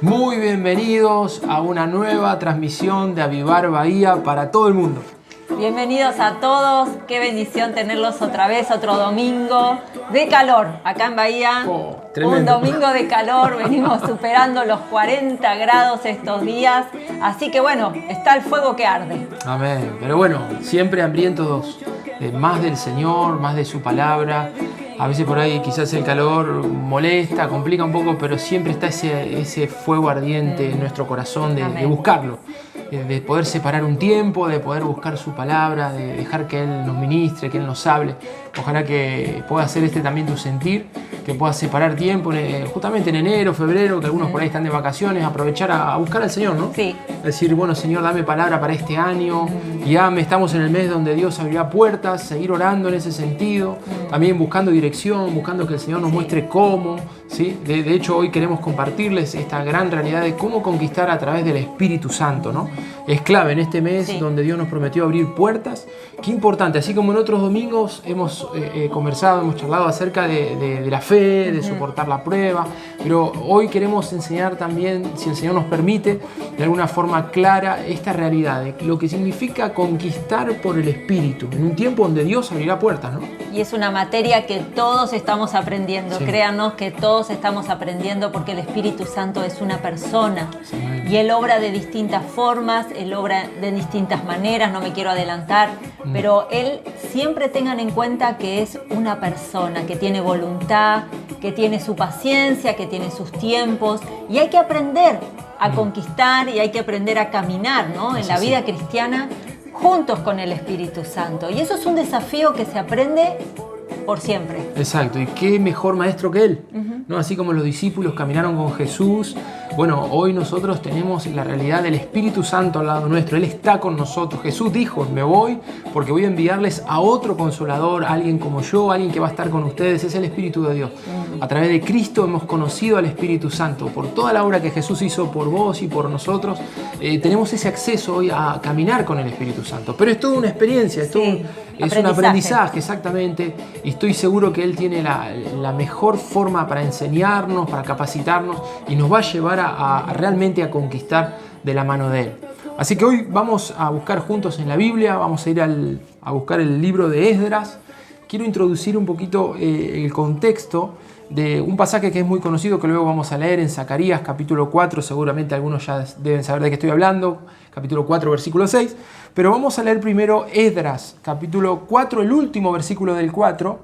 Muy bienvenidos a una nueva transmisión de Avivar Bahía para todo el mundo. Bienvenidos a todos, qué bendición tenerlos otra vez, otro domingo de calor acá en Bahía. Un domingo de calor, venimos superando los 40 grados estos días, así que bueno, está el fuego que arde. Amén, pero bueno, siempre hambrientos de más del Señor, más de su palabra. A veces por ahí quizás el calor molesta, complica un poco, pero siempre está ese fuego ardiente en nuestro corazón de buscarlo. De poder separar un tiempo, de poder buscar su palabra, de dejar que Él nos ministre, que Él nos hable. Ojalá que pueda hacer también tu sentir, que puedas separar tiempo, justamente en enero, febrero, que algunos por ahí están de vacaciones, aprovechar a buscar al Señor, ¿no? Sí. Decir, bueno, Señor, dame palabra para este año, guíame, estamos en el mes donde Dios abrirá puertas, seguir orando en ese sentido, también buscando dirección, buscando que el Señor nos muestre cómo, ¿sí? De hecho, hoy queremos compartirles esta gran realidad de cómo conquistar a través del Espíritu Santo, ¿no? Es clave en este mes donde Dios nos prometió abrir puertas. Qué importante, así como en otros domingos hemos conversado, hemos charlado acerca de la fe, de soportar la prueba, pero hoy queremos enseñar también, si el Señor nos permite, de alguna forma clara esta realidad de lo que significa conquistar por el Espíritu, en un tiempo donde Dios abrirá puertas, ¿no? Y es una materia que todos estamos aprendiendo, créanos que todos estamos aprendiendo porque el Espíritu Santo es una persona y Él obra de distintas formas, Él obra de distintas maneras, no me quiero adelantar, pero Él siempre tengan en cuenta que es una persona que tiene voluntad, que tiene su paciencia, que tiene sus tiempos y hay que aprender a conquistar y hay que aprender a caminar, ¿no? En la vida cristiana juntos con el Espíritu Santo. Y eso es un desafío que se aprende por siempre. Exacto, y qué mejor maestro que Él, ¿no? Así como los discípulos caminaron con Jesús, bueno, hoy nosotros tenemos la realidad del Espíritu Santo al lado nuestro, Él está con nosotros. Jesús dijo, me voy porque voy a enviarles a otro consolador, alguien como yo, alguien que va a estar con ustedes, es el Espíritu de Dios. A través de Cristo hemos conocido al Espíritu Santo, por toda la obra que Jesús hizo por vos y por nosotros, tenemos ese acceso hoy a caminar con el Espíritu Santo. Pero es toda una experiencia, es un aprendizaje, exactamente, y estoy seguro que Él tiene la mejor forma para enseñarnos, para capacitarnos y nos va a llevar a realmente a conquistar de la mano de Él. Así que hoy vamos a buscar juntos en la Biblia, vamos a ir a buscar el libro de Esdras. Quiero introducir un poquito el contexto de un pasaje que es muy conocido, que luego vamos a leer en Zacarías capítulo 4, seguramente algunos ya deben saber de qué estoy hablando, capítulo 4, versículo 6, pero vamos a leer primero Esdras, capítulo 4, el último versículo del 4,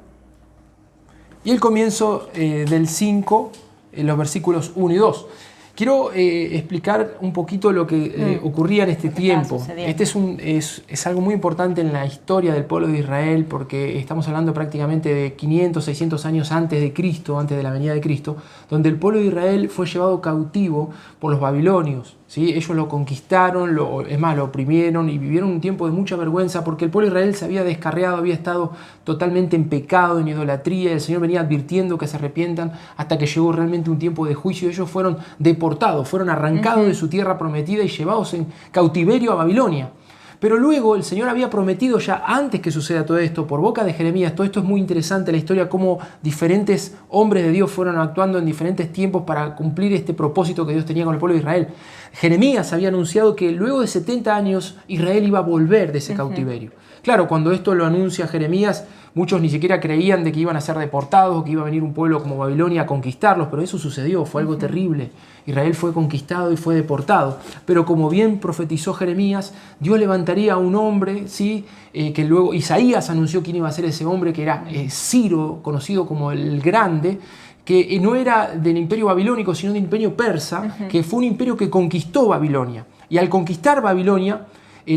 y el comienzo del 5, los versículos 1 y 2. Quiero explicar un poquito lo que ocurría en este tiempo. Es algo muy importante en la historia del pueblo de Israel porque estamos hablando prácticamente de 500, 600 años antes de Cristo, antes de la venida de Cristo, donde el pueblo de Israel fue llevado cautivo por los babilonios. ¿Sí? Ellos lo conquistaron, lo oprimieron y vivieron un tiempo de mucha vergüenza porque el pueblo de Israel se había descarriado, había estado totalmente en pecado, en idolatría, y el Señor venía advirtiendo que se arrepientan hasta que llegó realmente un tiempo de juicio. Ellos fueron deportados, fueron arrancados de su tierra prometida y llevados en cautiverio a Babilonia. Pero luego el Señor había prometido ya antes que suceda todo esto, por boca de Jeremías, todo esto es muy interesante, la historia, cómo diferentes hombres de Dios fueron actuando en diferentes tiempos para cumplir este propósito que Dios tenía con el pueblo de Israel. Jeremías había anunciado que luego de 70 años Israel iba a volver de ese cautiverio. Claro, cuando esto lo anuncia Jeremías, muchos ni siquiera creían de que iban a ser deportados o que iba a venir un pueblo como Babilonia a conquistarlos, pero eso sucedió, fue algo terrible. Israel fue conquistado y fue deportado. Pero como bien profetizó Jeremías, Dios levantaría a un hombre, ¿sí? Que luego Isaías anunció quién iba a ser ese hombre, que era Ciro, conocido como el Grande, que no era del imperio babilónico, sino del imperio persa, que fue un imperio que conquistó Babilonia. Y al conquistar Babilonia,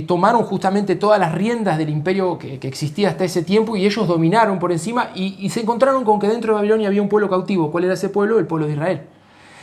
tomaron justamente todas las riendas del imperio que existía hasta ese tiempo y ellos dominaron por encima y se encontraron con que dentro de Babilonia había un pueblo cautivo. ¿Cuál era ese pueblo? El pueblo de Israel.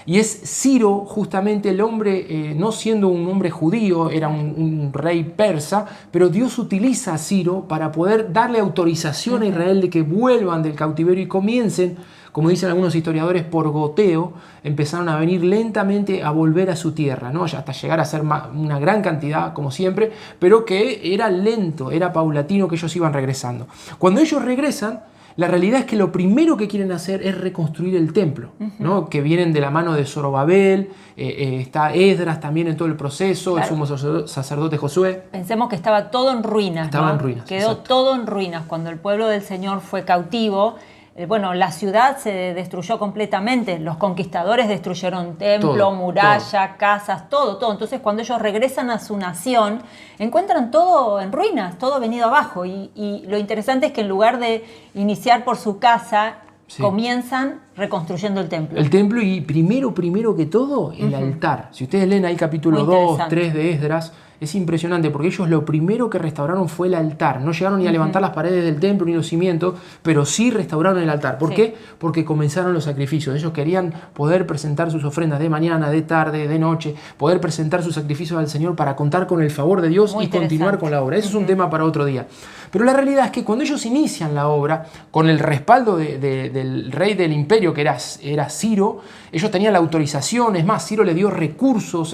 Y es Ciro justamente el hombre, no siendo un hombre judío, era un rey persa, pero Dios utiliza a Ciro para poder darle autorización a Israel de que vuelvan del cautiverio y comiencen, como dicen algunos historiadores, por goteo, empezaron a venir lentamente a volver a su tierra, ¿no? Ya hasta llegar a ser una gran cantidad, como siempre, pero que era lento, era paulatino que ellos iban regresando. Cuando ellos regresan, la realidad es que lo primero que quieren hacer es reconstruir el templo, ¿no? Que vienen de la mano de Zorobabel, está Esdras también en todo el proceso, claro. El sumo sacerdote Josué. Pensemos que estaba todo en ruinas, estaba ¿no? en ruinas. Quedó exacto. Todo en ruinas. Cuando el pueblo del Señor fue cautivo, bueno, la ciudad se destruyó completamente. Los conquistadores destruyeron templo, todo, muralla, todo. Casas, todo. Entonces, cuando ellos regresan a su nación, encuentran todo en ruinas, todo venido abajo. Y lo interesante es que en lugar de iniciar por su casa, sí. Comienzan reconstruyendo el templo. El templo y primero que todo, el altar. Si ustedes leen ahí capítulo 2, 3 de Esdras, es impresionante porque ellos lo primero que restauraron fue el altar. No llegaron ni a levantar las paredes del templo ni los cimientos, pero sí restauraron el altar. ¿Por qué? Porque comenzaron los sacrificios. Ellos querían poder presentar sus ofrendas de mañana, de tarde, de noche, poder presentar sus sacrificios al Señor para contar con el favor de Dios y continuar con la obra. Eso es un tema para otro día. Pero la realidad es que cuando ellos inician la obra, con el respaldo del rey del imperio, que era Ciro, ellos tenían la autorización, es más, Ciro le dio recursos,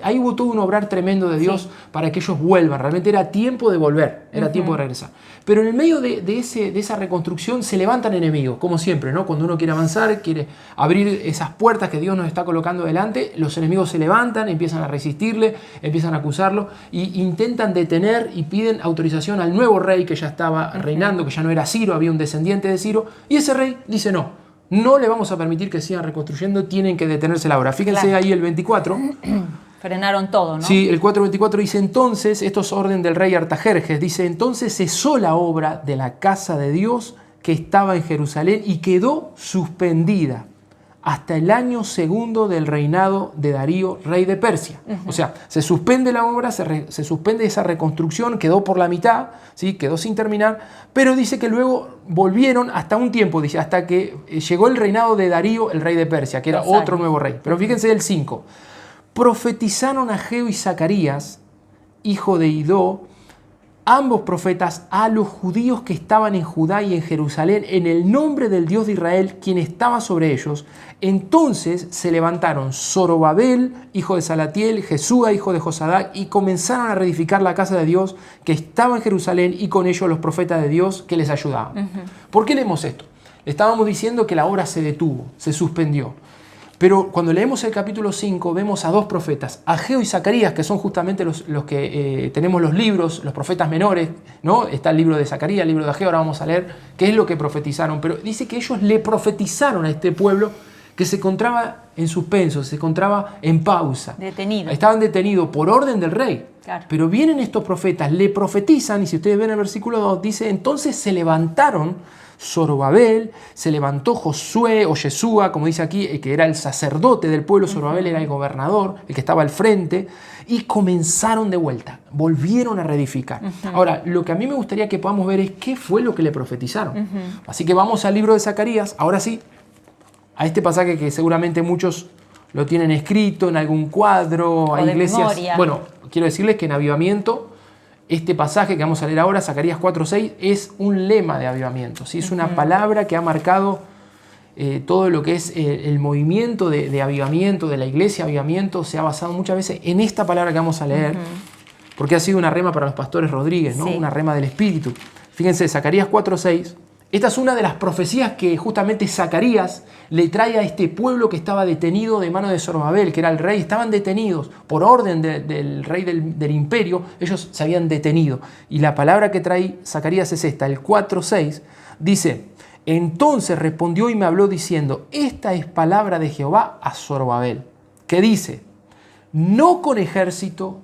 ahí hubo todo un obrar tremendo de Dios para que ellos vuelvan. Realmente era tiempo de volver, era tiempo de regresar. Pero en el medio de esa reconstrucción se levantan enemigos, como siempre, ¿no? Cuando uno quiere avanzar, quiere abrir esas puertas que Dios nos está colocando delante, los enemigos se levantan, empiezan a resistirle, empiezan a acusarlo e intentan detener y piden autorización al nuevo rey que ya estaba reinando, que ya no era Ciro, había un descendiente de Ciro, y ese rey dice no le vamos a permitir que sigan reconstruyendo, tienen que detenerse la obra. Fíjense ahí el 24. Frenaron todo, ¿no? Sí, el 4:24 dice entonces, esto es orden del rey Artajerjes, dice entonces cesó la obra de la casa de Dios que estaba en Jerusalén y quedó suspendida hasta el año segundo del reinado de Darío, rey de Persia. O sea, se suspende la obra, se suspende esa reconstrucción, quedó por la mitad, ¿sí? Quedó sin terminar, pero dice que luego volvieron hasta un tiempo, dice, hasta que llegó el reinado de Darío, el rey de Persia, que era otro nuevo rey. Pero fíjense el 5. Profetizaron Ageo y Zacarías, hijo de Idó, ambos profetas, a los judíos que estaban en Judá y en Jerusalén, en el nombre del Dios de Israel, quien estaba sobre ellos. Entonces se levantaron Zorobabel, hijo de Salatiel, Jesúa, hijo de Josadac, y comenzaron a reedificar la casa de Dios que estaba en Jerusalén, y con ellos los profetas de Dios que les ayudaban. ¿Por qué leemos esto? Estábamos diciendo que la obra se detuvo, se suspendió. Pero cuando leemos el capítulo 5 vemos a dos profetas, Ageo y Zacarías, que son justamente los que tenemos los libros, los profetas menores, ¿no? Está el libro de Zacarías, el libro de Ageo, ahora vamos a leer qué es lo que profetizaron. Pero dice que ellos le profetizaron a este pueblo que se encontraba en suspenso, se encontraba en pausa. Detenido. Estaban detenidos por orden del rey. Claro. Pero vienen estos profetas, le profetizan, y si ustedes ven el versículo 2, dice, entonces se levantaron Zorobabel, se levantó Josué o Yeshua, como dice aquí, que era el sacerdote del pueblo, Zorobabel era el gobernador, el que estaba al frente, y comenzaron de vuelta, volvieron a reedificar. Ahora, lo que a mí me gustaría que podamos ver es qué fue lo que le profetizaron. Así que vamos al libro de Zacarías, ahora sí, a este pasaje que seguramente muchos lo tienen escrito en algún cuadro, hay iglesias. Memoria. Bueno, quiero decirles que en Avivamiento, este pasaje que vamos a leer ahora, Zacarías 4:6, es un lema de avivamiento, ¿sí? Es una palabra que ha marcado todo lo que es el movimiento de avivamiento, de la iglesia avivamiento, se ha basado muchas veces en esta palabra que vamos a leer, porque ha sido una rema para los pastores Rodríguez, ¿no? Una rema del Espíritu. Fíjense, Zacarías 4:6. Esta es una de las profecías que justamente Zacarías le trae a este pueblo que estaba detenido de mano de Zorobabel, que era el rey. Estaban detenidos por orden del rey del imperio, ellos se habían detenido. Y la palabra que trae Zacarías es esta, el 4:6, dice, entonces respondió y me habló diciendo, esta es palabra de Jehová a Zorobabel, que dice, no con ejército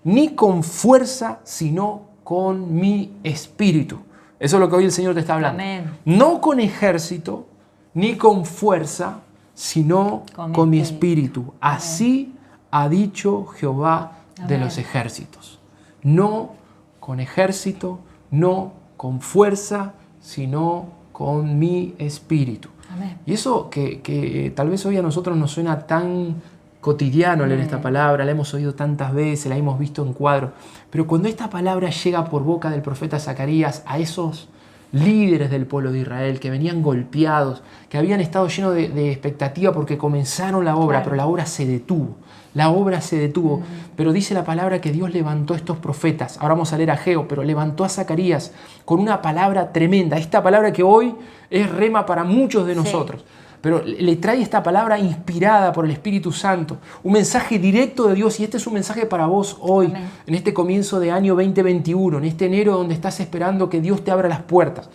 ni con fuerza, sino con mi espíritu. Eso es lo que hoy el Señor te está hablando. Amén. No con ejército, ni con fuerza, sino con mi espíritu. Así ha dicho Jehová de los ejércitos. No con ejército, no con fuerza, sino con mi espíritu. Amén. Y eso que tal vez hoy a nosotros nos suena tan cotidiano leer esta palabra, la hemos oído tantas veces, la hemos visto en cuadros, pero cuando esta palabra llega por boca del profeta Zacarías a esos líderes del pueblo de Israel que venían golpeados, que habían estado llenos de expectativa porque comenzaron la obra, pero la obra se detuvo. La obra se detuvo, pero dice la palabra que Dios levantó a estos profetas. Ahora vamos a leer a Ageo, pero levantó a Zacarías con una palabra tremenda. Esta palabra que hoy es rema para muchos de nosotros. Pero le trae esta palabra inspirada por el Espíritu Santo. Un mensaje directo de Dios, y este es un mensaje para vos hoy, Amén. En este comienzo de año 2021, en este enero donde estás esperando que Dios te abra las puertas.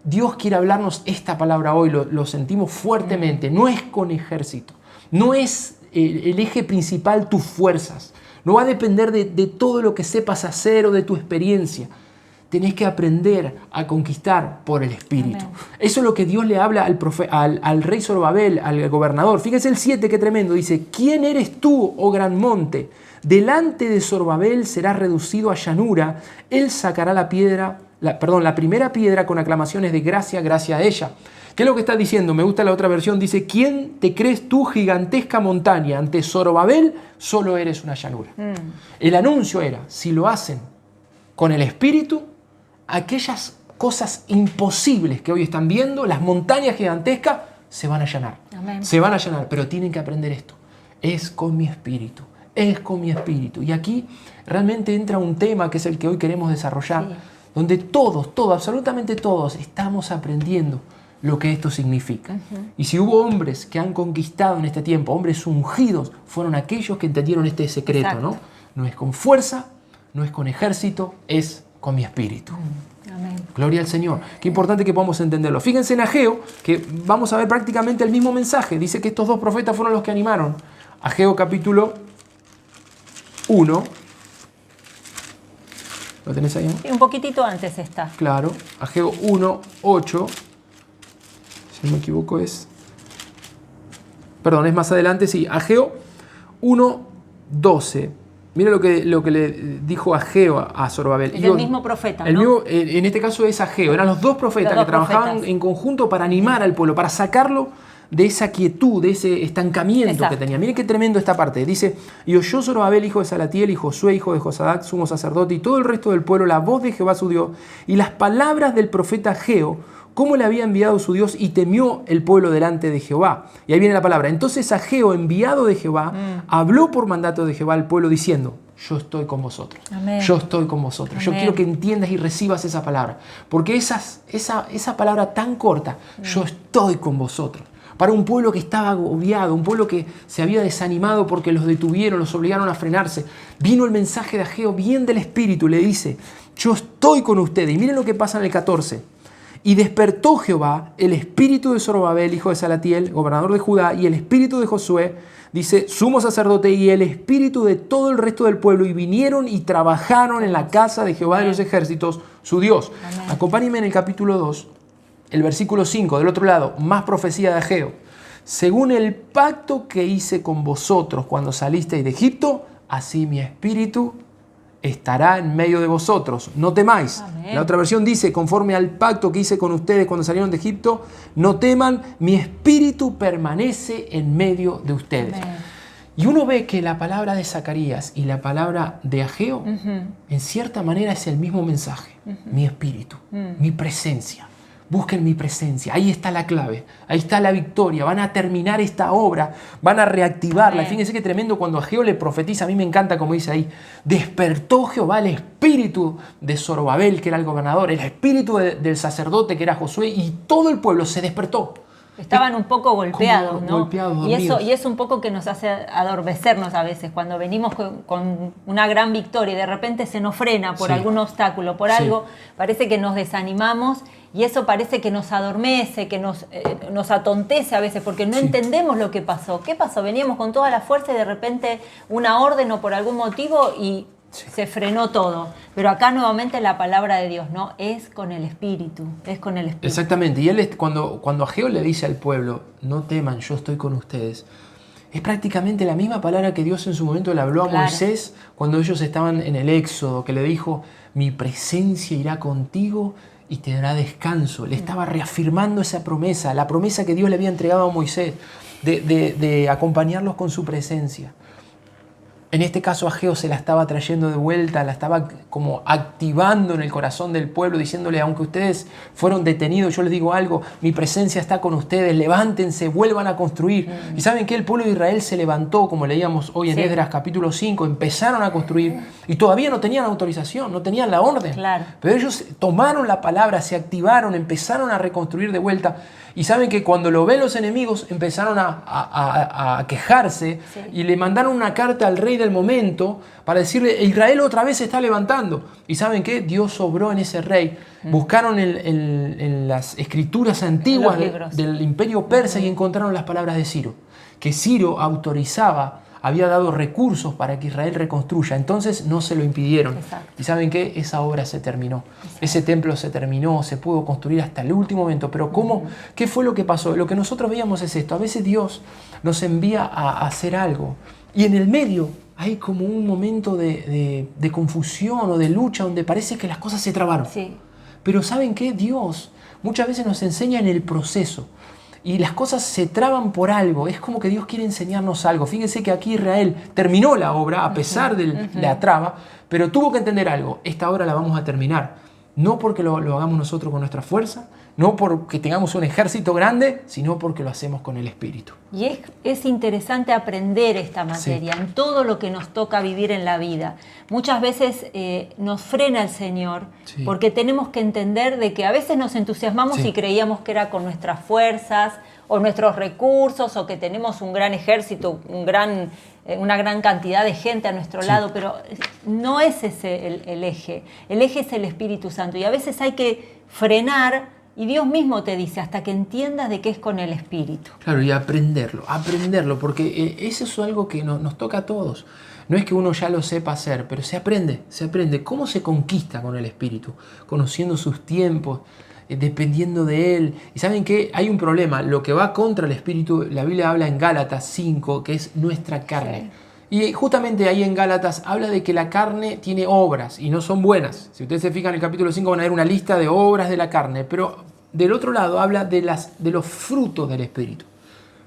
Dios quiere hablarnos esta palabra hoy, lo sentimos fuertemente. No es con ejército, no es el eje principal tus fuerzas. No va a depender de todo lo que sepas hacer o de tu experiencia. Tenés que aprender a conquistar por el Espíritu. Amén. Eso es lo que Dios le habla al rey Zorobabel, al gobernador. Fíjense el 7, qué tremendo. Dice, ¿quién eres tú, oh gran monte? Delante de Zorobabel serás reducido a llanura. Él sacará la primera piedra con aclamaciones de gracia, gracia a ella. ¿Qué es lo que está diciendo? Me gusta la otra versión. Dice, ¿quién te crees tú, gigantesca montaña? Ante Zorobabel solo eres una llanura. El anuncio era, si lo hacen con el Espíritu, aquellas cosas imposibles que hoy están viendo, las montañas gigantescas, se van a allanar. Amén. Se van a allanar, pero tienen que aprender esto. Es con mi Espíritu, es con mi Espíritu. Y aquí realmente entra un tema que es el que hoy queremos desarrollar, donde todos, absolutamente todos, estamos aprendiendo lo que esto significa. Y si hubo hombres que han conquistado en este tiempo, hombres ungidos, fueron aquellos que entendieron este secreto, ¿no? No es con fuerza, no es con ejército, es con mi Espíritu. Amén. Gloria al Señor. Qué importante que podamos entenderlo. Fíjense en Ageo, que vamos a ver prácticamente el mismo mensaje. Dice que estos dos profetas fueron los que animaron. Ageo capítulo 1. ¿Lo tenés ahí? Sí, un poquitito antes está. Claro. Ageo 1, 8. Si no me equivoco es... Perdón, es más adelante, sí. Ageo 1, 12. Mira lo que le dijo Ageo a Zorobabel. Es el mismo profeta, ¿no? Mismo, en este caso es Ageo. Eran los dos profetas que trabajaban en conjunto para animar al pueblo, para sacarlo de esa quietud, de ese estancamiento que tenía. Miren qué tremendo esta parte. Dice, y oyó Zorobabel, hijo de Salatiel, y Josué, hijo de Josadac, sumo sacerdote, y todo el resto del pueblo, la voz de Jehová su Dios, y las palabras del profeta Ageo, cómo le había enviado su Dios, y temió el pueblo delante de Jehová. Y ahí viene la palabra. Entonces Ageo, enviado de Jehová, habló por mandato de Jehová al pueblo diciendo, yo estoy con vosotros. Amén. Yo estoy con vosotros. Amén. Yo quiero que entiendas y recibas esa palabra. Porque esa palabra tan corta, yo estoy con vosotros. Para un pueblo que estaba agobiado, un pueblo que se había desanimado porque los detuvieron, los obligaron a frenarse, vino el mensaje de Ageo bien del Espíritu, le dice, yo estoy con ustedes. Y miren lo que pasa en el 14. Y despertó Jehová el espíritu de Zorobabel, hijo de Salatiel, gobernador de Judá, y el espíritu de Josué, dice, sumo sacerdote, y el espíritu de todo el resto del pueblo, y vinieron y trabajaron en la casa de Jehová de los ejércitos, su Dios. Amén. Acompáñenme en el capítulo 2, el versículo 5, del otro lado, más profecía de Ageo. Según el pacto que hice con vosotros cuando salisteis de Egipto, así mi espíritu estará en medio de vosotros, no temáis. Amén. La otra versión dice, conforme al pacto que hice con ustedes cuando salieron de Egipto, no teman, mi espíritu permanece en medio de ustedes. Amén. Y uno ve que la palabra de Zacarías y la palabra de Ageo, en cierta manera es el mismo mensaje. Mi espíritu, mi presencia. Busquen mi presencia, ahí está la clave, ahí está la victoria, van a terminar esta obra, van a reactivarla. Amén. Fíjense qué tremendo cuando Ageo le profetiza, a mí me encanta como dice ahí, despertó Jehová el espíritu de Zorobabel, que era el gobernador, el espíritu del sacerdote, que era Josué, y todo el pueblo se despertó. Estaban un poco golpeados, ¿no? Golpeados, y eso un poco que nos hace adormecernos a veces, cuando venimos con una gran victoria y de repente se nos frena por algún obstáculo, por algo, parece que nos desanimamos y eso parece que nos adormece, que nos atontece a veces porque no entendemos lo que pasó. ¿Qué pasó? Veníamos con toda la fuerza y de repente una orden o por algún motivo y se frenó todo. Pero acá nuevamente la palabra de Dios, ¿no? Es con el Espíritu, es con el Espíritu. Exactamente. Y él cuando Ageo le dice al pueblo, no teman, yo estoy con ustedes, es prácticamente la misma palabra que Dios en su momento le habló a Moisés cuando ellos estaban en el Éxodo, que le dijo, mi presencia irá contigo y te dará descanso. Le estaba reafirmando esa promesa, la promesa que Dios le había entregado a Moisés de acompañarlos con su presencia. En este caso Ageo se la estaba trayendo de vuelta, la estaba como activando en el corazón del pueblo, diciéndole, aunque ustedes fueron detenidos, yo les digo algo, mi presencia está con ustedes, levántense, vuelvan a construir. Y ¿saben qué? El pueblo de Israel se levantó, como leíamos hoy en Esdras capítulo 5, empezaron a construir y todavía no tenían autorización, no tenían la orden. Claro. Pero ellos tomaron la palabra, se activaron, empezaron a reconstruir de vuelta. Y saben que cuando lo ven los enemigos empezaron a quejarse y le mandaron una carta al rey del momento para decirle, Israel otra vez se está levantando. Y ¿saben qué? Dios obró en ese rey. Buscaron en las escrituras antiguas del imperio persa y encontraron las palabras de Ciro. Que Ciro autorizaba, había dado recursos para que Israel reconstruya. Entonces no se lo impidieron. Exacto. Y ¿saben qué? Esa obra se terminó. Exacto. Ese templo se terminó, se pudo construir hasta el último momento. Pero ¿cómo? ¿Qué fue lo que pasó? Lo que nosotros veíamos es esto. A veces Dios nos envía a hacer algo. Y en el medio hay como un momento de confusión o de lucha donde parece que las cosas se trabaron. Sí. Pero ¿saben qué? Dios muchas veces nos enseña en el proceso. Y las cosas se traban por algo. Es como que Dios quiere enseñarnos algo. Fíjense que aquí Israel terminó la obra a pesar de la traba, pero tuvo que entender algo. Esta obra la vamos a terminar. No porque lo hagamos nosotros con nuestra fuerza, no porque tengamos un ejército grande, sino porque lo hacemos con el Espíritu. Y es interesante aprender esta materia en todo lo que nos toca vivir en la vida. Muchas veces nos frena el Señor porque tenemos que entender de que a veces nos entusiasmamos y creíamos que era con nuestras fuerzas o nuestros recursos o que tenemos un gran ejército, una gran cantidad de gente a nuestro lado, pero no es ese el eje. El eje es el Espíritu Santo y a veces hay que frenar. Y Dios mismo te dice, hasta que entiendas de qué es con el Espíritu. Claro, y aprenderlo, porque eso es algo que nos toca a todos. No es que uno ya lo sepa hacer, pero se aprende. ¿Cómo se conquista con el Espíritu? Conociendo sus tiempos, dependiendo de Él. Y ¿saben qué? Hay un problema. Lo que va contra el Espíritu, la Biblia habla en Gálatas 5, que es nuestra carne. Y justamente ahí en Gálatas habla de que la carne tiene obras y no son buenas. Si ustedes se fijan en el capítulo 5 van a ver una lista de obras de la carne, pero del otro lado habla de los frutos del Espíritu.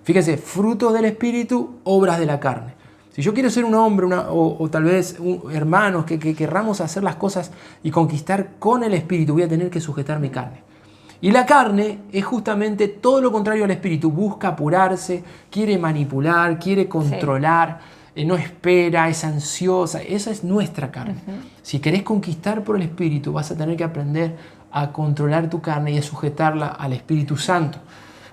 Fíjense, frutos del Espíritu, obras de la carne. Si yo quiero ser un hombre o tal vez hermanos que querramos hacer las cosas y conquistar con el Espíritu, voy a tener que sujetar mi carne. Y la carne es justamente todo lo contrario al Espíritu. Busca apurarse, quiere manipular, quiere controlar. No espera, es ansiosa. Esa es nuestra carne. Si querés conquistar por el Espíritu, vas a tener que aprender a controlar tu carne y a sujetarla al Espíritu Santo.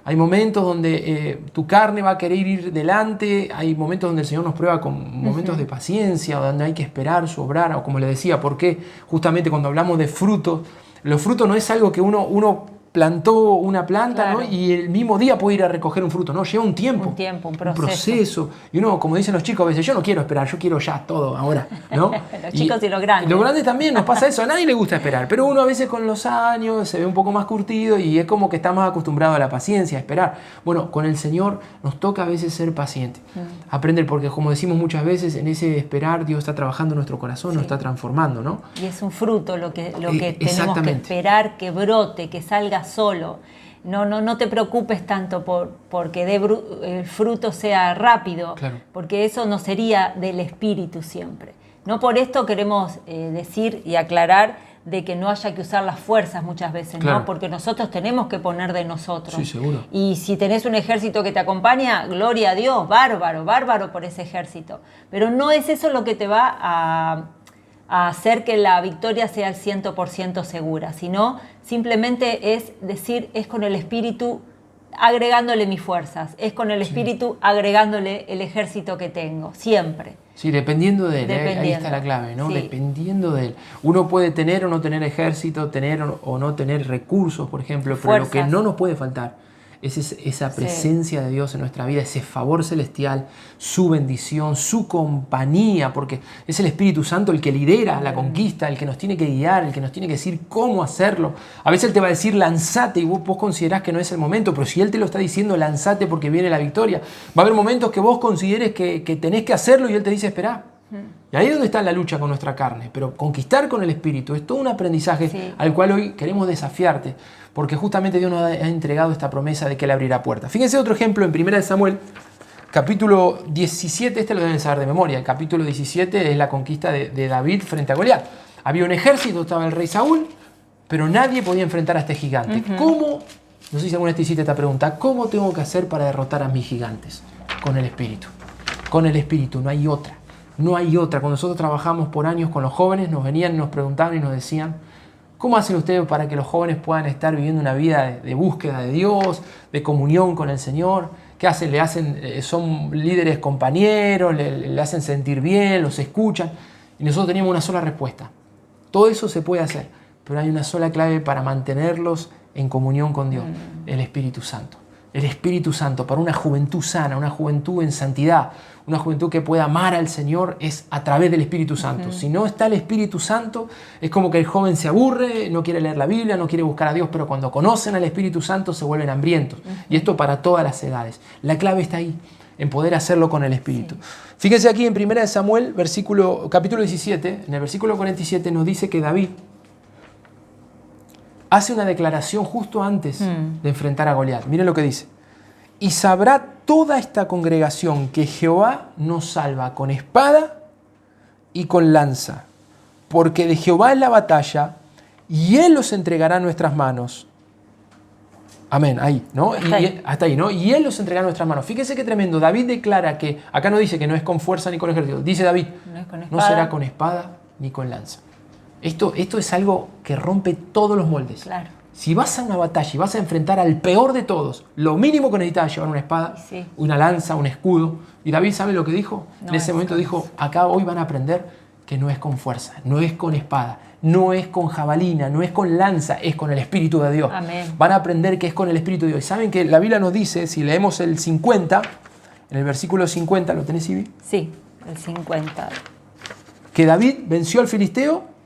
Hay momentos donde tu carne va a querer ir delante, hay momentos donde el Señor nos prueba con momentos de paciencia, donde hay que esperar su obrar, o como le decía, porque justamente cuando hablamos de frutos, los frutos no es algo que uno plantó una planta, ¿no? Y el mismo día puede ir a recoger un fruto, ¿no? Lleva un tiempo. Un proceso. Y uno, como dicen los chicos a veces, yo no quiero esperar, yo quiero ya todo ahora, ¿no? Los chicos y los grandes. Los grandes también nos pasa eso, a nadie le gusta esperar, pero uno a veces con los años se ve un poco más curtido y es como que está más acostumbrado a la paciencia, a esperar. Bueno, con el Señor nos toca a veces ser pacientes, aprender, porque como decimos muchas veces, en ese esperar Dios está trabajando en nuestro corazón, nos está transformando, ¿no? Y es un fruto lo que tenemos que esperar, que brote, que salga solo. No te preocupes tanto porque el fruto sea rápido, porque eso no sería del Espíritu siempre. No por esto queremos decir y aclarar de que no haya que usar las fuerzas muchas veces, ¿no? Porque nosotros tenemos que poner de nosotros. Sí, seguro. Y si tenés un ejército que te acompaña, gloria a Dios, bárbaro por ese ejército. Pero no es eso lo que te va a hacer que la victoria sea al 100% segura, sino simplemente es decir, es con el Espíritu agregándole mis fuerzas, es con el Espíritu agregándole el ejército que tengo, siempre. Sí, dependiendo de él, ahí está la clave, ¿no? Sí. Dependiendo de él. Uno puede tener o no tener ejército, tener o no tener recursos, por ejemplo, pero fuerzas. Lo que no nos puede faltar es esa presencia de Dios en nuestra vida, ese favor celestial, su bendición, su compañía, porque es el Espíritu Santo el que lidera la conquista, el que nos tiene que guiar, el que nos tiene que decir cómo hacerlo. A veces Él te va a decir lanzate y vos considerás que no es el momento, pero si Él te lo está diciendo lanzate porque viene la victoria, va a haber momentos que vos consideres que tenés que hacerlo y Él te dice esperá. Y ahí es donde está la lucha con nuestra carne. Pero conquistar con el Espíritu es todo un aprendizaje al cual hoy queremos desafiarte, porque justamente Dios nos ha entregado esta promesa de que Él abrirá puertas. Fíjense otro ejemplo en 1 Samuel, capítulo 17, este lo deben saber de memoria, el capítulo 17 es la conquista de David frente a Goliat. Había un ejército, estaba el rey Saúl, pero nadie podía enfrentar a este gigante. ¿Cómo? No sé si alguna vez te hiciste esta pregunta. ¿Cómo tengo que hacer para derrotar a mis gigantes? Con el Espíritu. Con el Espíritu, no hay otra. No hay otra. Cuando nosotros trabajamos por años con los jóvenes, nos venían, nos preguntaban y nos decían, ¿cómo hacen ustedes para que los jóvenes puedan estar viviendo una vida de búsqueda de Dios, de comunión con el Señor? ¿Qué hacen? Son líderes compañeros, le hacen sentir bien, los escuchan. Y nosotros teníamos una sola respuesta. Todo eso se puede hacer, pero hay una sola clave para mantenerlos en comunión con Dios, el Espíritu Santo. El Espíritu Santo para una juventud sana, una juventud en santidad, una juventud que pueda amar al Señor es a través del Espíritu Santo. Si no está el Espíritu Santo, es como que el joven se aburre, no quiere leer la Biblia, no quiere buscar a Dios, pero cuando conocen al Espíritu Santo se vuelven hambrientos. Y esto para todas las edades. La clave está ahí, en poder hacerlo con el Espíritu. Sí. Fíjense aquí en 1 Samuel, capítulo 17, en el versículo 47 nos dice que David hace una declaración justo antes de enfrentar a Goliat. Miren lo que dice. Y sabrá toda esta congregación que Jehová nos salva con espada y con lanza, porque de Jehová es la batalla y Él los entregará en nuestras manos. Amén, ahí, ¿no? Hasta ahí, ¿no? Y Él los entregará en nuestras manos. Fíjense qué tremendo. David declara que, acá no dice que no es con fuerza ni con ejército. Dice David, no será con espada ni con lanza. Esto es algo que rompe todos los moldes. Claro. Si vas a una batalla y vas a enfrentar al peor de todos, lo mínimo que necesitas es llevar una espada, una lanza, un escudo. Y David, ¿sabe lo que dijo? En ese momento dijo, acá hoy van a aprender que no es con fuerza, no es con espada, no es con jabalina, no es con lanza, es con el Espíritu de Dios. Amén. Van a aprender que es con el Espíritu de Dios. Y saben que la Biblia nos dice, si leemos el 50, en el versículo 50, ¿lo tenés, Ibi? Sí, el 50. Que David venció al filisteo.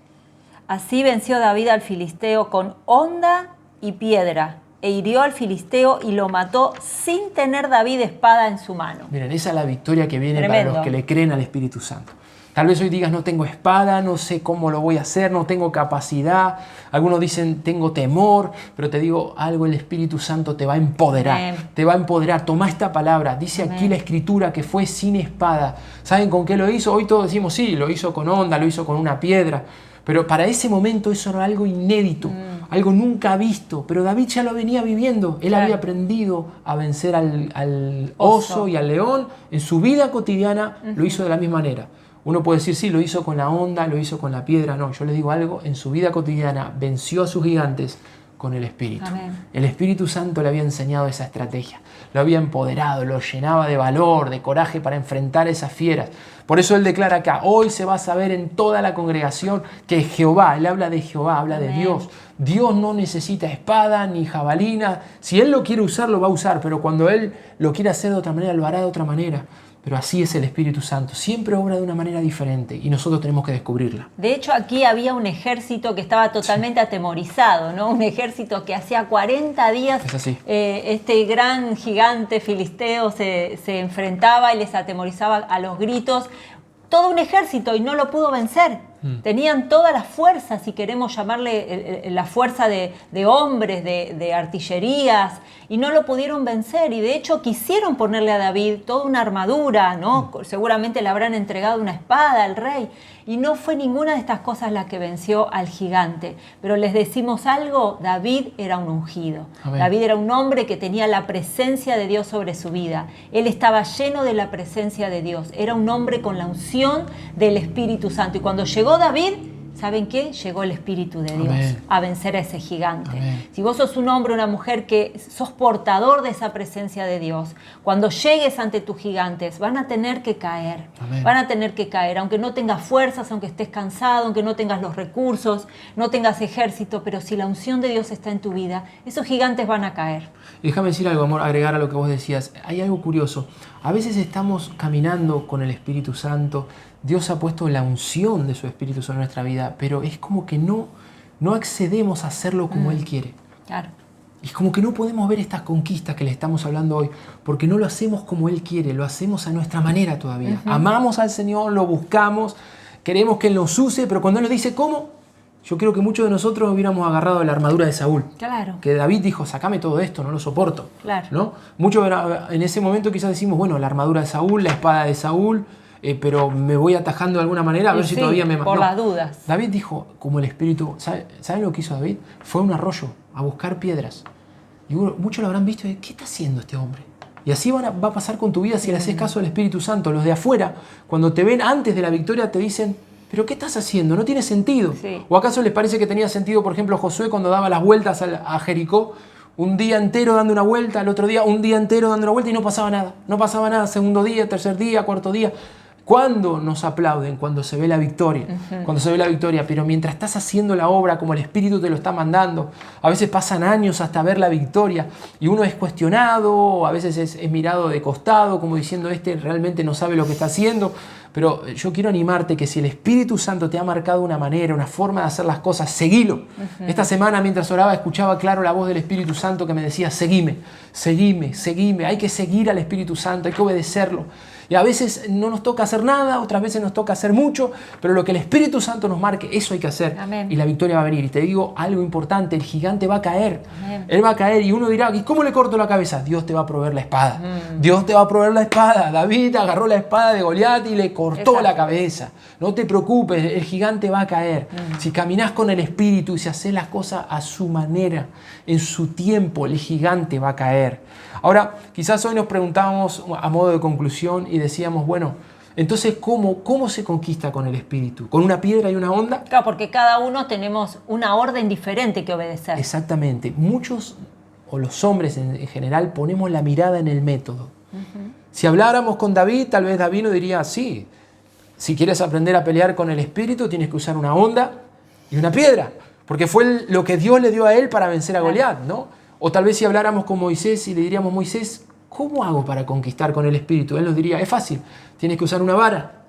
Así venció David al filisteo con honda y piedra, e hirió al filisteo y lo mató sin tener David espada en su mano. Miren, esa es la victoria que viene para los que le creen al Espíritu Santo. Tal vez hoy digas, no tengo espada, no sé cómo lo voy a hacer, no tengo capacidad. Algunos dicen, tengo temor, pero te digo algo, el Espíritu Santo te va a empoderar. Amén. Te va a empoderar. Toma esta palabra. Dice Amén. Aquí la Escritura que fue sin espada. ¿Saben con qué lo hizo? Hoy todos decimos, sí, lo hizo con honda, lo hizo con una piedra. Pero para ese momento eso era algo inédito, algo nunca visto. Pero David ya lo venía viviendo. Él había aprendido a vencer al oso y al león. En su vida cotidiana lo hizo de la misma manera. Uno puede decir, sí, lo hizo con la honda, lo hizo con la piedra. No, yo les digo algo, en su vida cotidiana venció a sus gigantes con el Espíritu. Amén. El Espíritu Santo le había enseñado esa estrategia, lo había empoderado, lo llenaba de valor, de coraje para enfrentar esas fieras. Por eso él declara acá, hoy se va a saber en toda la congregación que Jehová, él habla de Jehová, habla Amén. De Dios. Dios no necesita espada ni jabalina. Si él lo quiere usar, lo va a usar, pero cuando él lo quiere hacer de otra manera, lo hará de otra manera. Pero así es el Espíritu Santo, siempre obra de una manera diferente y nosotros tenemos que descubrirla. De hecho, aquí había un ejército que estaba totalmente atemorizado, ¿no? Un ejército que hacía 40 días este gran gigante filisteo se enfrentaba y les atemorizaba a los gritos. Todo un ejército y no lo pudo vencer. Tenían todas las fuerzas, si queremos llamarle la fuerza de hombres, de artillerías, y no lo pudieron vencer. Y de hecho quisieron ponerle a David toda una armadura, ¿no? Seguramente le habrán entregado una espada al rey. Y no fue ninguna de estas cosas la que venció al gigante. Pero les decimos algo, David era un ungido. Amén. David era un hombre que tenía la presencia de Dios sobre su vida. Él estaba lleno de la presencia de Dios. Era un hombre con la unción del Espíritu Santo. Y cuando llegó David, ¿saben qué? Llegó el Espíritu de Dios Amén. A vencer a ese gigante. Amén. Si vos sos un hombre o una mujer que sos portador de esa presencia de Dios, cuando llegues ante tus gigantes van a tener que caer. Amén. Van a tener que caer, aunque no tengas fuerzas, aunque estés cansado, aunque no tengas los recursos, no tengas ejército, pero si la unción de Dios está en tu vida, esos gigantes van a caer. Y déjame decir algo, amor, agregar a lo que vos decías. Hay algo curioso. A veces estamos caminando con el Espíritu Santo. Dios ha puesto la unción de su Espíritu sobre nuestra vida, pero es como que no accedemos a hacerlo como Él quiere. Claro. Y es como que no podemos ver estas conquistas que le estamos hablando hoy, porque no lo hacemos como Él quiere, lo hacemos a nuestra manera todavía. Amamos al Señor, lo buscamos, queremos que Él nos use, pero cuando Él nos dice cómo, Yo creo que muchos de nosotros hubiéramos agarrado la armadura de Saúl. Claro. Que David dijo, sacame todo esto, no lo soporto. Claro. ¿No? Muchos en ese momento quizás decimos, bueno, la armadura de Saúl, la espada de Saúl, pero me voy atajando de alguna manera a ver si todavía me... por las dudas. David dijo, como el espíritu... ¿Saben lo que hizo David? Fue a un arroyo a buscar piedras. Y muchos lo habrán visto y ¿qué está haciendo este hombre? Y así va a pasar con tu vida si le haces caso al Espíritu Santo. Los de afuera, cuando te ven antes de la victoria, te dicen, ¿pero qué estás haciendo? No tiene sentido. Sí. ¿O acaso les parece que tenía sentido, por ejemplo, Josué cuando daba las vueltas a Jericó? Un día entero dando una vuelta, al otro día un día entero dando una vuelta y no pasaba nada. No pasaba nada, segundo día, tercer día, cuarto día. ¿Cuándo nos aplauden? Cuando se ve la victoria. Cuando se ve la victoria. Pero mientras estás haciendo la obra como el Espíritu te lo está mandando, a veces pasan años hasta ver la victoria y uno es cuestionado, a veces es mirado de costado, como diciendo, este realmente no sabe lo que está haciendo. Pero yo quiero animarte que si el Espíritu Santo te ha marcado una manera, una forma de hacer las cosas, seguilo. Esta semana mientras oraba escuchaba claro la voz del Espíritu Santo que me decía, seguime, seguime, seguime. Hay que seguir al Espíritu Santo, hay que obedecerlo. Y a veces no nos toca hacer nada, otras veces nos toca hacer mucho, pero lo que el Espíritu Santo nos marque, eso hay que hacer. Amén. Y la victoria va a venir. Y te digo algo importante, el gigante va a caer. Amén. Él va a caer y uno dirá, ¿y cómo le corto la cabeza? Dios te va a proveer la espada. Dios te va a proveer la espada. David agarró la espada de Goliat y le cortó la cabeza. No te preocupes, el gigante va a caer. Si caminás con el Espíritu y si haces las cosas a su manera, en su tiempo, el gigante va a caer. Ahora, quizás hoy nos preguntábamos a modo de conclusión y decíamos, bueno, entonces, ¿cómo se conquista con el Espíritu? ¿Con una piedra y una onda? Claro, porque cada uno tenemos una orden diferente que obedecer. Exactamente. Muchos, o los hombres en general, ponemos la mirada en el método. Si habláramos con David, tal vez David nos diría, sí, si quieres aprender a pelear con el Espíritu, tienes que usar una onda y una piedra, porque fue lo que Dios le dio a él para vencer a Goliat, ¿no? O tal vez si habláramos con Moisés y le diríamos, Moisés, ¿cómo hago para conquistar con el Espíritu? Él nos diría, es fácil, tienes que usar una vara.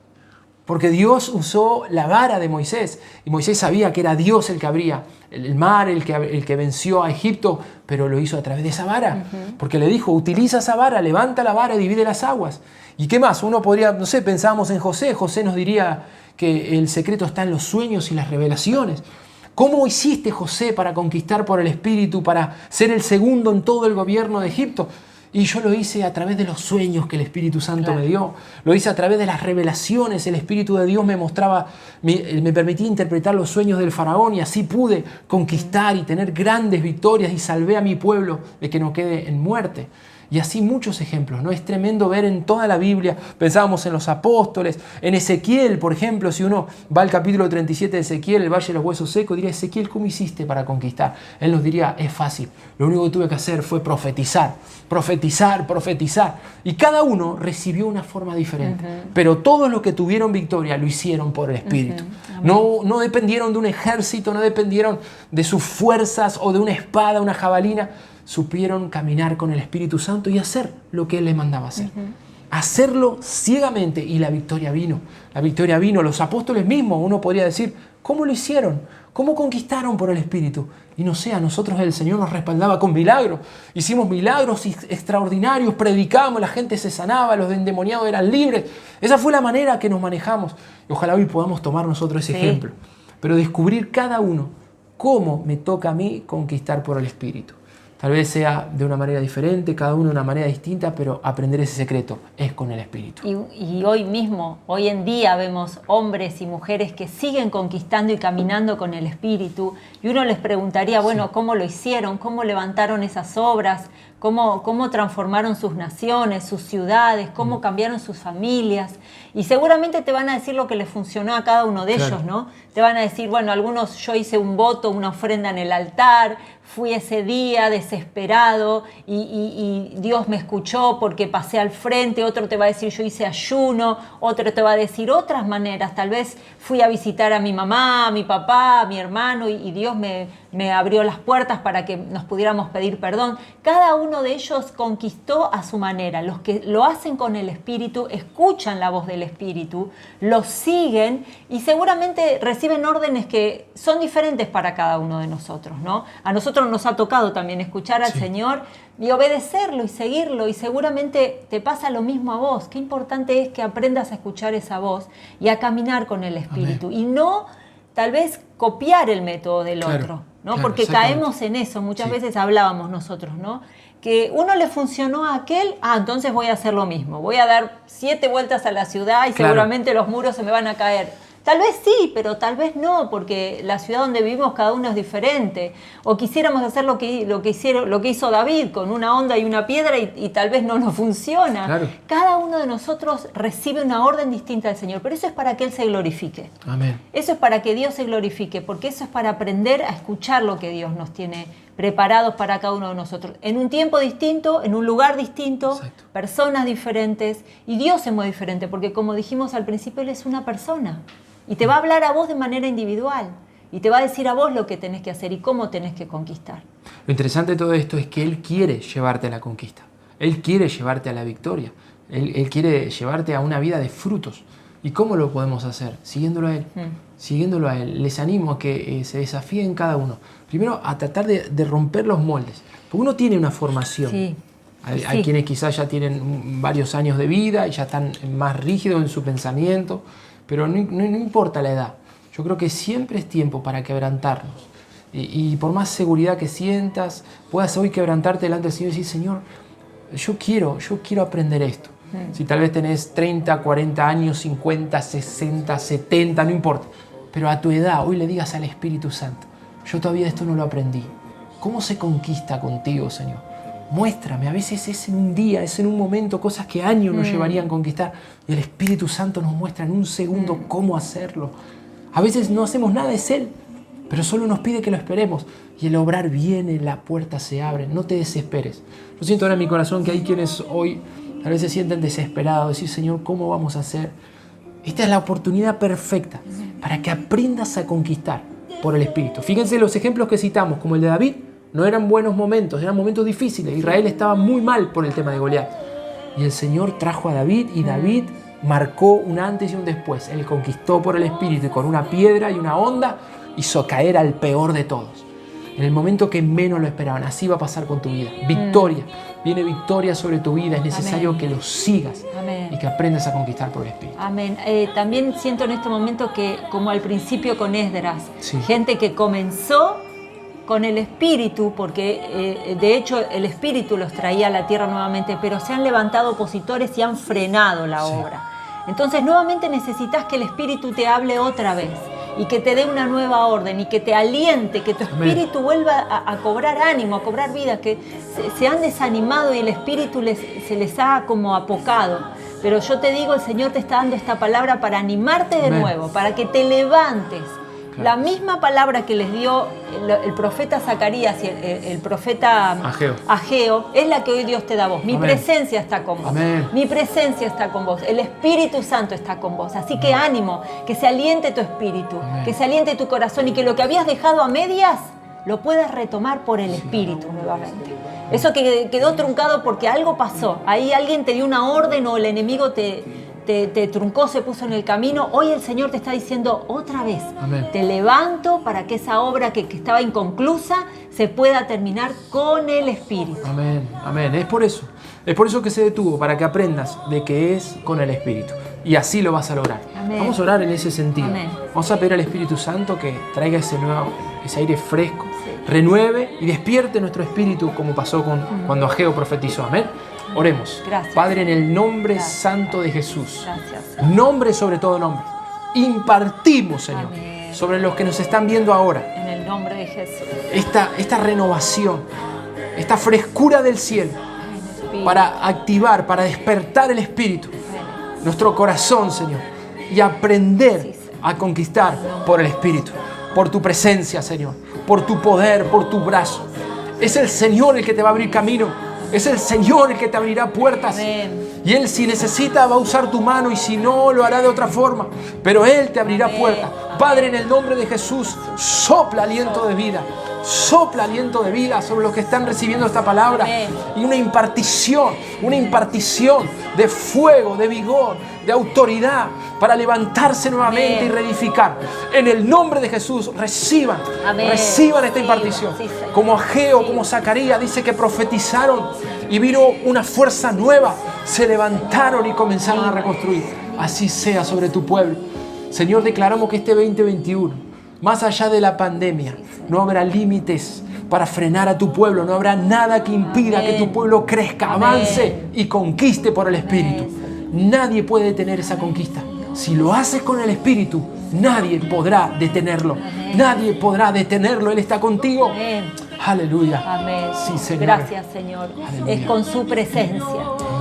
Porque Dios usó la vara de Moisés. Y Moisés sabía que era Dios el que abría el mar, el que venció a Egipto, pero lo hizo a través de esa vara. Porque le dijo, utiliza esa vara, levanta la vara y divide las aguas. ¿Y qué más? Uno podría, no sé, pensábamos en José. José nos diría que el secreto está en los sueños y las revelaciones. ¿Cómo hiciste, José, para conquistar por el Espíritu, para ser el segundo en todo el gobierno de Egipto? Y yo lo hice a través de los sueños que el Espíritu Santo me dio. Lo hice a través de las revelaciones. El Espíritu de Dios me mostraba, me permitía interpretar los sueños del faraón y así pude conquistar y tener grandes victorias y salvé a mi pueblo de que no quede en muerte. Y así muchos ejemplos, ¿no? Es tremendo ver en toda la Biblia, pensábamos en los apóstoles, en Ezequiel, por ejemplo, si uno va al capítulo 37 de Ezequiel, el Valle de los Huesos Secos, diría, Ezequiel, ¿cómo hiciste para conquistar? Él nos diría, es fácil, lo único que tuve que hacer fue profetizar, profetizar, profetizar. Y cada uno recibió una forma diferente, pero todos los que tuvieron victoria lo hicieron por el Espíritu. No dependieron de un ejército, no dependieron de sus fuerzas o de una espada, una jabalina. Supieron caminar con el Espíritu Santo y hacer lo que Él les mandaba hacer. Hacerlo ciegamente y la victoria vino. La victoria vino. Los apóstoles mismos, uno podría decir, ¿cómo lo hicieron? ¿Cómo conquistaron por el Espíritu? Y no sé, a nosotros el Señor nos respaldaba con milagros. Hicimos milagros extraordinarios, predicamos, la gente se sanaba, los endemoniados eran libres. Esa fue la manera que nos manejamos. Y ojalá hoy podamos tomar nosotros ese ejemplo. Pero descubrir cada uno cómo me toca a mí conquistar por el Espíritu. Tal vez sea de una manera diferente, cada uno de una manera distinta, pero aprender ese secreto es con el Espíritu. Y hoy mismo, hoy en día vemos hombres y mujeres que siguen conquistando y caminando con el Espíritu. Y uno les preguntaría, bueno, ¿cómo lo hicieron? ¿Cómo levantaron esas obras? ¿Cómo transformaron sus naciones, sus ciudades? ¿Cómo cambiaron sus familias? Y seguramente te van a decir lo que les funcionó a cada uno de ellos, ¿no? Te van a decir, bueno, algunos yo hice un voto, una ofrenda en el altar, fui ese día desesperado y Dios me escuchó porque pasé al frente. Otro te va a decir, yo hice ayuno. Otro te va a decir otras maneras. Tal vez fui a visitar a mi mamá, a mi papá, a mi hermano y Dios me abrió las puertas para que nos pudiéramos pedir perdón. Cada uno de ellos conquistó a su manera. Los que lo hacen con el Espíritu, escuchan la voz del Espíritu, lo siguen y seguramente reciben órdenes que son diferentes para cada uno de nosotros, ¿no? A nosotros nos ha tocado también escuchar al Señor y obedecerlo y seguirlo, y seguramente te pasa lo mismo a vos. Qué importante es que aprendas a escuchar esa voz y a caminar con el Espíritu. Amén. Y no tal vez copiar el método del Claro, otro, ¿no? claro, Porque exactamente. caemos en eso, muchas Sí. veces hablábamos nosotros, ¿no? Que uno le funcionó a aquel, entonces voy a hacer lo mismo, voy a dar 7 vueltas a la ciudad y Claro. seguramente los muros se me van a caer. Tal vez sí, pero tal vez no, porque la ciudad donde vivimos cada uno es diferente. O quisiéramos hacer lo que hizo David con una honda y una piedra y tal vez no nos funciona. Claro. Cada uno de nosotros recibe una orden distinta del Señor, pero eso es para que Él se glorifique. Amén. Eso es para que Dios se glorifique, porque eso es para aprender a escuchar lo que Dios nos tiene preparados para cada uno de nosotros. En un tiempo distinto, en un lugar distinto, Exacto. personas diferentes, y Dios es muy diferente, porque como dijimos al principio, Él es una persona, y te va a hablar a vos de manera individual, y te va a decir a vos lo que tenés que hacer y cómo tenés que conquistar. Lo interesante de todo esto es que Él quiere llevarte a la conquista. Él quiere llevarte a la victoria. Él quiere llevarte a una vida de frutos. ¿Y cómo lo podemos hacer? Siguiéndolo a Él. Siguiéndolo a Él. Les animo a que se desafíen cada uno. Primero, a tratar de romper los moldes. Porque uno tiene una formación. Sí. Hay quienes quizás ya tienen varios años de vida y ya están más rígidos en su pensamiento. Pero no importa la edad. Yo creo que siempre es tiempo para quebrantarnos. Y por más seguridad que sientas, puedas hoy quebrantarte delante del Señor y decir, Señor, yo quiero aprender esto. Si tal vez tenés 30, 40 años, 50, 60, 70, no importa. Pero a tu edad, hoy le digas al Espíritu Santo, yo todavía esto no lo aprendí. ¿Cómo se conquista contigo, Señor? Muéstrame, a veces es en un día, es en un momento, cosas que años nos llevarían a conquistar. Y el Espíritu Santo nos muestra en un segundo cómo hacerlo. A veces no hacemos nada, es Él, pero solo nos pide que lo esperemos. Y el obrar viene, la puerta se abre, no te desesperes. Yo siento ahora en mi corazón que hay quienes hoy tal vez se sienten desesperados, decir, Señor, ¿cómo vamos a hacer? Esta es la oportunidad perfecta para que aprendas a conquistar por el Espíritu. Fíjense los ejemplos que citamos, como el de David, no eran buenos momentos, eran momentos difíciles. Israel estaba muy mal por el tema de Goliat. Y el Señor trajo a David y David marcó un antes y un después. Él conquistó por el Espíritu y con una piedra y una honda hizo caer al peor de todos. En el momento que menos lo esperaban. Así va a pasar con tu vida. Victoria. Viene victoria sobre tu vida. Es necesario Amén. que lo sigas. Amén. Y que aprendas a conquistar por el Espíritu. Amén. También siento en este momento que, como al principio con Esdras, Sí. gente que comenzó con el Espíritu, porque de hecho el Espíritu los traía a la tierra nuevamente, pero se han levantado opositores y han frenado la obra. Entonces nuevamente necesitas que el Espíritu te hable otra vez y que te dé una nueva orden y que te aliente, que tu espíritu vuelva a cobrar ánimo, a cobrar vida, que se han desanimado y el Espíritu se les ha como apocado. Pero yo te digo, el Señor te está dando esta palabra para animarte de nuevo, para que te levantes. Claro. La misma palabra que les dio el profeta Zacarías y el profeta Ageo es la que hoy Dios te da a vos. Mi presencia está con vos. Amén. Mi presencia está con vos. El Espíritu Santo está con vos. Así que ánimo, que se aliente tu espíritu, que se aliente tu corazón y que lo que habías dejado a medias lo puedas retomar por el Espíritu nuevamente. Eso que quedó truncado porque algo pasó. Ahí alguien te dio una orden o el enemigo te truncó, se puso en el camino. Hoy el Señor te está diciendo otra vez, Amén. Te levanto para que esa obra que estaba inconclusa se pueda terminar con el Espíritu. Amén, amén. Es por eso que se detuvo, para que aprendas de que es con el Espíritu. Y así lo vas a lograr. Amén. Vamos a orar en ese sentido. Amén. Vamos a pedir al Espíritu Santo que traiga ese aire fresco, renueve y despierte nuestro espíritu, como pasó cuando Ageo profetizó. Amén. Oremos. Gracias. Padre, en el nombre santo de Jesús, Gracias. Nombre sobre todo nombre, impartimos, Señor, Amén. Sobre los que nos están viendo ahora, en el nombre de Jesús, esta renovación, esta frescura del cielo, para activar, para despertar el espíritu, nuestro corazón, Señor, y aprender a conquistar por el Espíritu, por tu presencia, Señor, por tu poder, por tu brazo. Es el Señor el que te va a abrir camino. Es el Señor el que te abrirá puertas. Amén. Y Él, si necesita, va a usar tu mano, y si no, lo hará de otra forma. Pero Él te abrirá puertas. Padre, en el nombre de Jesús, sopla aliento de vida. Sopla aliento de vida sobre los que están recibiendo esta palabra. Amén. Y una impartición de fuego, de vigor, de autoridad para levantarse nuevamente. Amén. Y reedificar. En el nombre de Jesús, reciban esta impartición. Como Ageo, como Zacarías, dice que profetizaron y vino una fuerza nueva. Se levantaron y comenzaron a reconstruir. Así sea sobre tu pueblo. Señor, declaramos que este 2021 Más allá de la pandemia, no habrá límites para frenar a tu pueblo. No habrá nada que impida que tu pueblo crezca, avance y conquiste por el Espíritu. Nadie puede detener esa conquista. Si lo haces con el Espíritu, nadie podrá detenerlo. Nadie podrá detenerlo. Él está contigo. Amén. Aleluya. Amén. Sí, Señor. Gracias, Señor. Aleluya. Es con su presencia.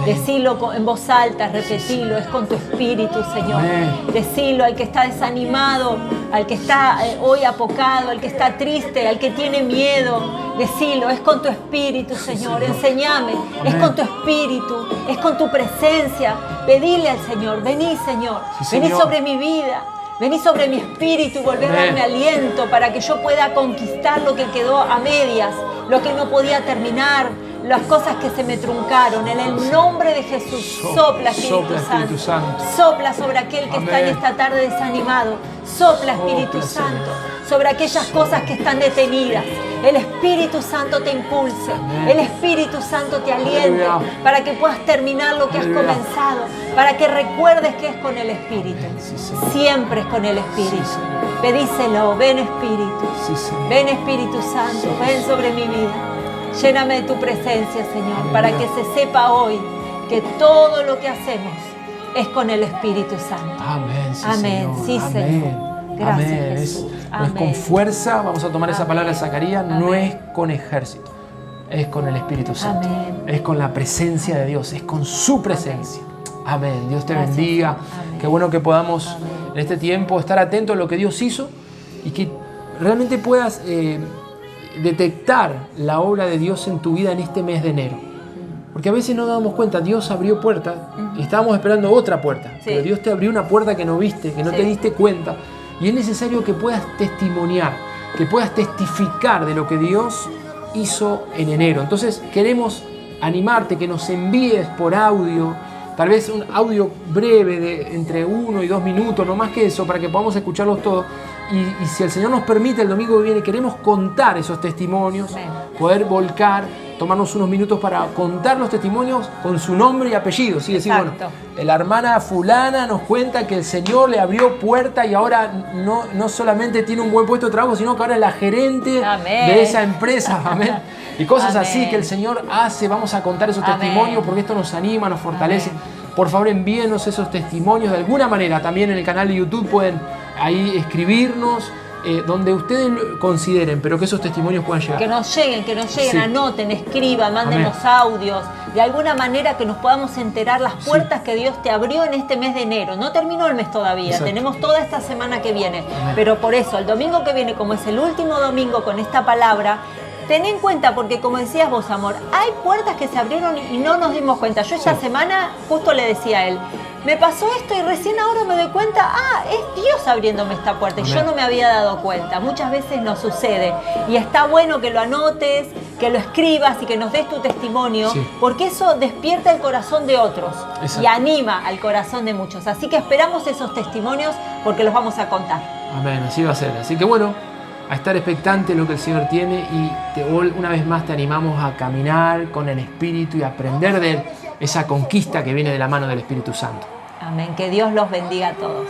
Decilo en voz alta, repetilo. Es con tu Espíritu, Señor. Amén. Decilo al que está desanimado, al que está hoy apocado, al que está triste, al que tiene miedo. Decilo, es con tu Espíritu, Señor. Enséñame. Es con tu Espíritu. Es con tu presencia. Pedile al Señor. Vení, Señor. Sí, Vení Señor. sobre mi vida. Vení sobre mi espíritu y volver a darme aliento para que yo pueda conquistar lo que quedó a medias, lo que no podía terminar, las cosas que se me truncaron. En el nombre de Jesús, sopla Espíritu Santo. Sopla sobre aquel que está en esta tarde desanimado. Sopla Espíritu Santo sobre aquellas cosas que están detenidas. El Espíritu Santo te impulse. El Espíritu Santo te aliente para que puedas terminar lo que has comenzado, para que recuerdes que es con el Espíritu. Siempre es con el Espíritu. Pedíselo, ven Espíritu. Ven Espíritu Santo, ven sobre mi vida. Lléname de tu presencia, Señor, para que se sepa hoy que todo lo que hacemos es con el Espíritu Santo. Amén. Sí, Amén. Señor. Sí, Amén. Señor. Gracias, Amén. Jesús. No es con fuerza, vamos a tomar esa palabra de Zacarías, no Amén. es con ejército, es con el Espíritu Santo. Amén. Es con la presencia de Dios, es con su presencia. Amén. Dios te Gracias. bendiga. Amén. Qué bueno que podamos Amén. en este tiempo estar atentos a lo que Dios hizo y que realmente puedas detectar la obra de Dios en tu vida en este mes de enero. Porque a veces no nos damos cuenta, Dios abrió puertas y estábamos esperando otra puerta. Sí. Pero Dios te abrió una puerta que no viste, que no te diste cuenta. Y es necesario que puedas testimoniar, que puedas testificar de lo que Dios hizo en enero. Entonces queremos animarte, que nos envíes por audio, tal vez un audio breve de entre 1 y 2 minutos, no más que eso, para que podamos escucharlos todos. Y si el Señor nos permite, el domingo que viene queremos contar esos testimonios, poder volcar, tomarnos unos minutos para contar los testimonios con su nombre y apellido. ¿Sí? Decir, bueno, la hermana fulana nos cuenta que el Señor le abrió puerta y ahora no solamente tiene un buen puesto de trabajo, sino que ahora es la gerente de esa empresa. Amén. Y cosas así que el Señor hace. Vamos a contar esos testimonios porque esto nos anima, nos fortalece. Por favor, envíenos esos testimonios de alguna manera. También en el canal de YouTube pueden ahí escribirnos donde ustedes consideren, pero que esos testimonios puedan llegar. Que nos lleguen, anoten, escriban, mándenos audios, de alguna manera que nos podamos enterar las puertas que Dios te abrió en este mes de enero. No terminó el mes todavía, tenemos toda esta semana que viene, pero por eso el domingo que viene, como es el último domingo con esta palabra, ten en cuenta, porque como decías vos, amor, hay puertas que se abrieron y no nos dimos cuenta. Yo esta semana justo le decía a él, me pasó esto y recién ahora me doy cuenta, es Dios abriéndome esta puerta y yo no me había dado cuenta. Muchas veces nos sucede y está bueno que lo anotes, que lo escribas y que nos des tu testimonio, porque eso despierta el corazón de otros y anima al corazón de muchos. Así que esperamos esos testimonios porque los vamos a contar. Amén, así va a ser. Así que bueno, a estar expectante en lo que el Señor tiene y una vez más te animamos a caminar con el Espíritu y aprender de Él esa conquista que viene de la mano del Espíritu Santo. Amén. Que Dios los bendiga a todos.